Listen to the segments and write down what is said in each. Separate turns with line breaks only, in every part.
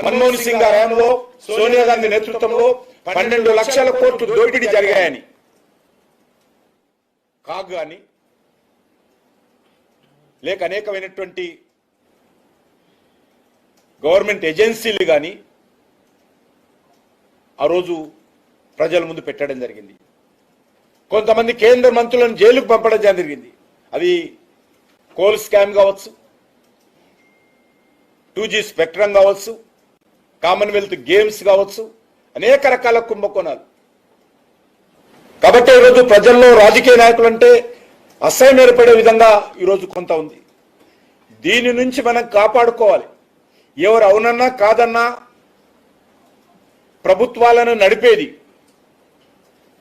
మన్మోహన్ సింగ్ హయాంలో సోనియా గాంధీ నేతృత్వంలో 12 లక్షల కోట్లు దోపిడీ జరిగాయని కాగ్ గాని లేక అనేకమైనటువంటి గవర్నమెంట్ ఏజెన్సీలు కానీ ఆ రోజు ప్రజల ముందు పెట్టడం జరిగింది. కొంతమంది కేంద్ర మంత్రులను జైలుకు పంపడం జరిగింది. అది కోల్ స్కామ్ కావచ్చు, 2G స్పెక్ట్రమ్ కావచ్చు, కామన్వెల్త్ గేమ్స్ కావచ్చు, అనేక రకాల కుంభకోణాలు. కాబట్టి ఈరోజు ప్రజల్లో రాజకీయ నాయకులు అంటే అసహ్యం ఏర్పడే విధంగా ఈరోజు కొంత ఉంది. దీని నుంచి మనం కాపాడుకోవాలి. ఎవరు అవునన్నా కాదన్నా ప్రభుత్వాలను నడిపేది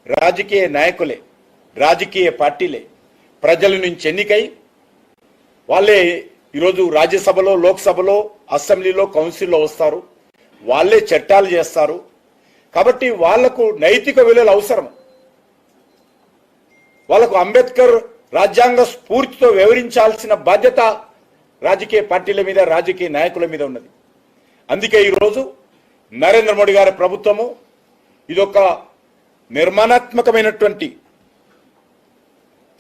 రాజకీయ నాయకులే, రాజకీయ పార్టీలే. ప్రజల నుంచి ఎన్నికై వాళ్ళే ఈరోజు రాజ్యసభలో, లోక్సభలో, అసెంబ్లీలో, కౌన్సిల్లో వస్తారు. వాళ్ళే చట్టాలు చేస్తారు. కాబట్టి వాళ్లకు నైతిక విలువలు అవసరం. వాళ్లకు అంబేద్కర్ రాజ్యాంగ స్ఫూర్తితో వివరించాల్సిన బాధ్యత రాజకీయ పార్టీల మీద, రాజకీయ నాయకుల మీద ఉన్నది. అందుకే ఈరోజు నరేంద్ర మోడీ గారి ప్రభుత్వము ఇదొక నిర్మాణాత్మకమైనటువంటి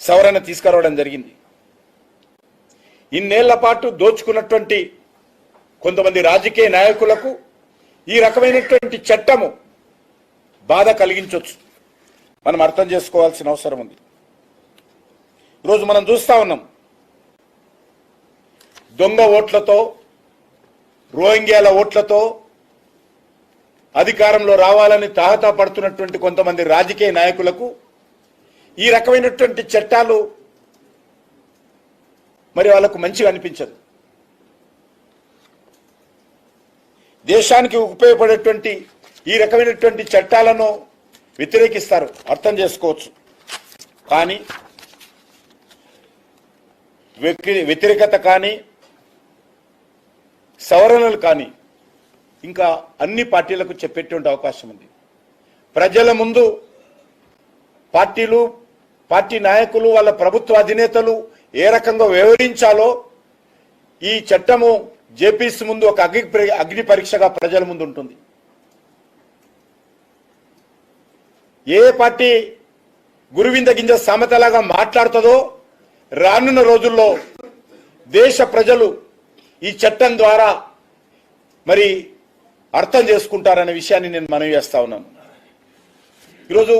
సవరణ తీసుకురావడం జరిగింది. ఇన్నేళ్ల పాటు దోచుకున్నటువంటి కొంతమంది రాజకీయ నాయకులకు ఈ రకమైనటువంటి చట్టము బాధ కలిగించవచ్చు. మనం అర్థం చేసుకోవాల్సిన అవసరం ఉంది. ఈరోజు మనం చూస్తా ఉన్నాం, దొంగ ఓట్లతో, రోహింగ్యాల ఓట్లతో అధికారంలో రావాలని తాహతా పడుతున్నటువంటి కొంతమంది రాజకీయ నాయకులకు ఈ రకమైనటువంటి చట్టాలు మరి వాళ్ళకు మంచిగా అనిపించదు. దేశానికి ఉపయోగపడేటువంటి ఈ రకమైనటువంటి చట్టాలను వ్యతిరేకిస్తారు, అర్థం చేసుకోవచ్చు. కానీ వ్యతిరేకత కానీ, సవరణలు కానీ ఇంకా అన్ని పార్టీలకు చెప్పేటువంటి అవకాశం ఉంది. ప్రజల ముందు పార్టీలు, పార్టీ నాయకులు, వాళ్ళ ప్రభుత్వ అధినేతలు ఏ రకంగా వ్యవహరించాలో ఈ చట్టము జేపీసీ ముందు ఒక అగ్ని పరీక్షగా ప్రజల ముందు ఉంటుంది. ఏ పార్టీ గురువింద గింజ సామెతలాగా మాట్లాడుతుందో రానున్న రోజుల్లో దేశ ప్రజలు ఈ చట్టం ద్వారా మరి అర్థం చేసుకుంటారనే విషయాన్ని నేను మనవి చేస్తా ఉన్నాను. ఈరోజు